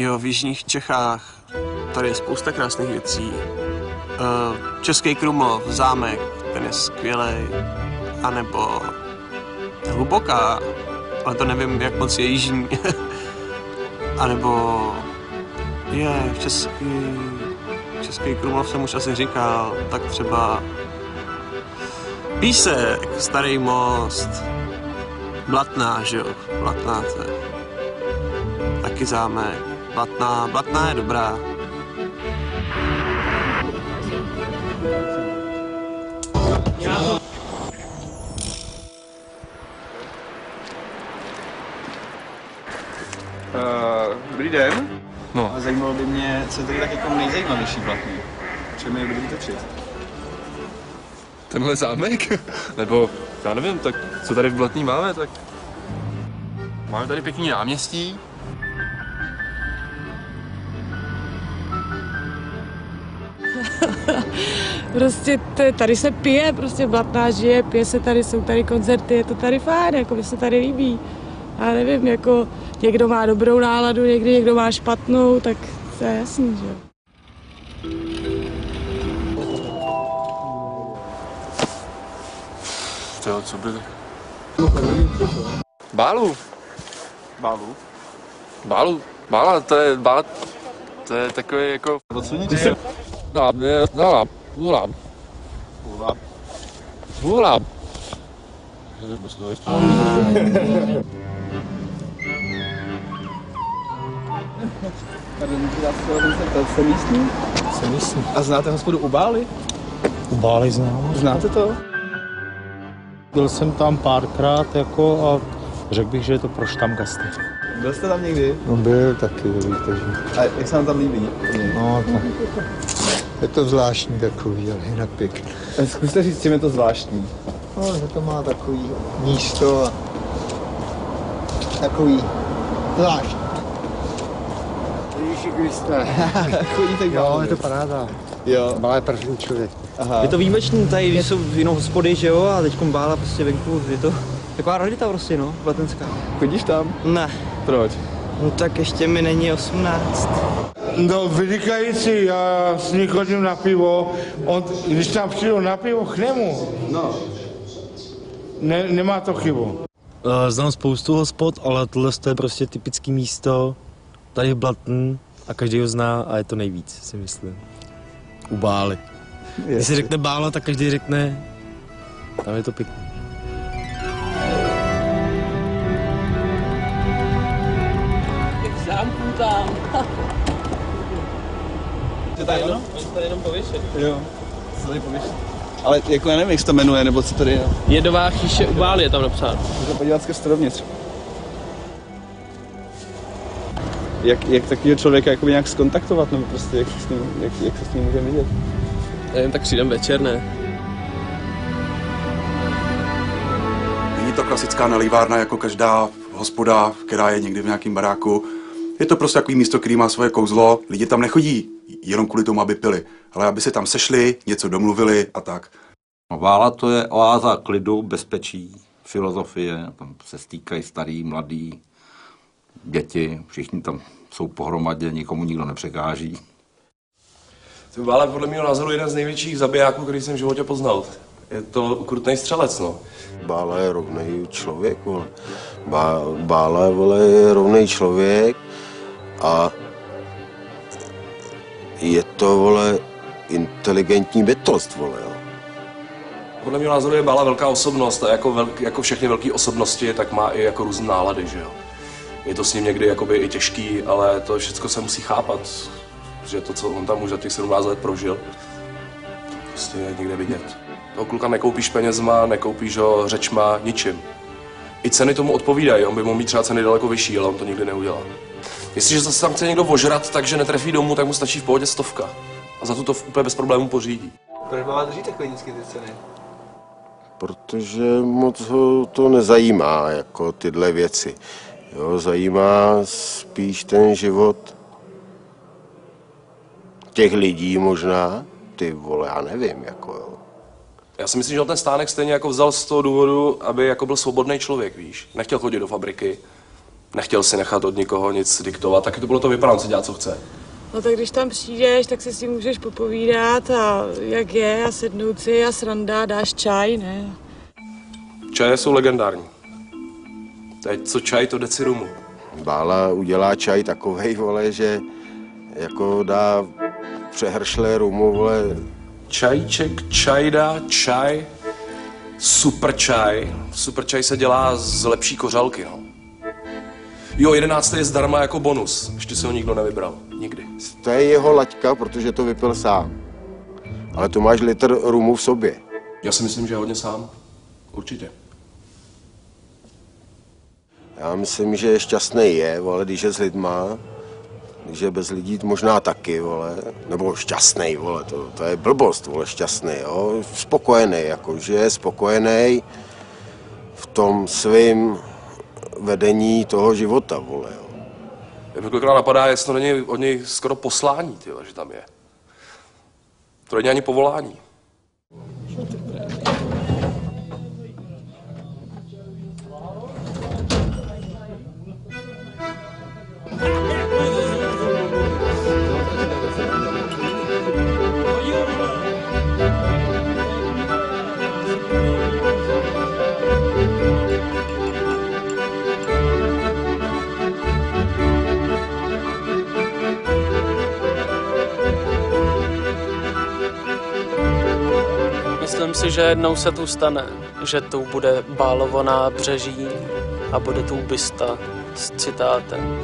Jo, v jižních Čechách tady je spousta krásných věcí. Český Krumlov, zámek, ten je skvělej. A nebo Hluboká, ale to nevím, jak moc je jižní. A nebo Český Krumlov jsem už asi říkal, tak třeba Písek, Starý Most, Blatná, že jo, Blatná to je taky zámek, Blatná je dobrá. Dobrý den. No. A zajímalo by mě, co je tady tak jako nejzajímavější Blatný. Čem je dobrý točit? Tenhle zámek? Nebo, já nevím, tak co tady v Blatný máme, tak... Máme tady pěkný náměstí. Prostě tady se pije, prostě Blatná žije, pije se tady, jsou tady koncerty, je to tady fajn, jako mi se tady líbí. Já nevím, jako někdo má dobrou náladu, někdo má špatnou, tak to je jasný, že jo. To co by... Bálu. Bálu. Bála, to je takový jako... Odsuníte se. Volám. Jste místní? Jsem místní. A znáte hospodu u Bály? U Bály znám. Znáte to? Byl jsem tam párkrát jako a řekl bych, že je to pro štamgasty. Byl jste tam někdy? No byl taky, víte, že... A jak se vám tam líbí? No, tak... Je to zvláštní takový, ale jinak pěkný. Zkuste říct, čím je to zvláštní. No, že to má takový místo a... Takový... Zvláštní. Ježíši Kriste. Chodíte k Jo, Bálu? je to paráda. Jo. Bála je první člověk. Aha. Je to výjimečný, tady když jsou jinou hospody, že jo, a teďkom Bála prostě venku, je to taková rarita prostě, no, blatenská. Chodíš tam? Ne, Proč? no tak ještě mi není 18. No vynikající, já s ní chodím na pivo, když tam přijdu na pivo k němu, No. nemá to chybu. Znám spoustu hospod, ale tohle je prostě typické místo tady v Blatný a každý ho zná a je to nejvíc, si myslím. U Bály. Když se řekne Bála, tak každý řekne, tam je to pěkný. Těch zámků tam. To tady jenom? To je jenom pověšet. Jo. Co tady pověšet? Ale jako já nevím, jak se to jmenuje, nebo co tady je. Jedová chýše u Bály je tam napsáno. Můžu podívat skrz to dovnitř. Jak takového člověka jako nějak skontaktovat, nebo prostě jak se s ním můžeme vidět? Nevím, tak přijdem večer, ne? Není to klasická nalívárna jako každá hospoda, která je někdy v nějakém baráku. Je to prostě takový místo, který má svoje kouzlo. Lidi tam nechodí jenom kvůli tomu, aby pili, ale aby se tam sešli, něco domluvili a tak. No, Bála to je oáza klidu, bezpečí, filozofie, tam se stýkají starý, mladý, děti, všichni tam jsou pohromadě, nikomu nikdo nepřekáží. Bála je podle mého názoru jeden z největších zabijáků, který jsem v životě poznal. Je to ukrutný střelec, no. Bála je rovnej člověk, vole. Bála, vole, je rovnej člověk a je to, vole, inteligentní bytost, vole, jo. Podle mého názoru je Bála velká osobnost a jako všechny velké osobnosti, tak má i jako různé nálady, že jo. Je to s ním někdy jakoby i těžký, ale to všechno se musí chápat, že to, co on tam už za těch 17 let prožil, prostě je někde vidět. Toho kluka nekoupíš penězma, nekoupíš ho řečma, ničím. I ceny tomu odpovídají, on by mohl mít třeba ceny daleko vyšší, ale on to nikdy neudělá. Jestliže se tam chce někdo ožrat, takže netrefí domů, tak mu stačí v pohodě 100. A za to úplně bez problémů pořídí. Proč má drží takové nízké ty ceny? Protože moc ho to nezajímá, jako tyhle věci. Jo, zajímá spíš ten život těch lidí možná, ty vole, já nevím, jako jo. Já si myslím, že ten stánek stejně jako vzal z toho důvodu, aby jako byl svobodný člověk, víš. Nechtěl chodit do fabriky, Nechtěl si nechat od nikoho nic diktovat, taky to bylo to vypadá, on si dělá, co chce. No tak když tam přijdeš, tak se s tím můžeš popovídat a jak je a sednout si a sranda, dáš čaj, ne? Čaje jsou legendární. Teď co čaj, to deci rumu. Bála udělá čaj takovej, vole, že jako dá přehršle rumu, vole. Čajíček, čajda, čaj, super čaj. Super čaj se dělá z lepší kořalky, no. Jo, 11. je zdarma jako bonus. Ještě se ho nikdo nevybral. Nikdy. To je jeho laťka, protože to vypil sám. Ale to máš litr rumu v sobě. Já si myslím, že hodně sám. Určitě. Já myslím, že šťastný je, vole, když je s lidma. Když je bez lidí, možná taky, vole. Nebo šťastný, vole, to je blbost, vole, šťastný, jo. Spokojený, jako, že je spokojený v tom svým vedení toho života, vole, jo. Mě kolikrát napadá, jestli to není od něj skoro poslání, tyhle, že tam je. To není ani povolání. Myslím si, že jednou se tu stane, že tu bude Bálovo nábřeží a bude tu bysta s citátem.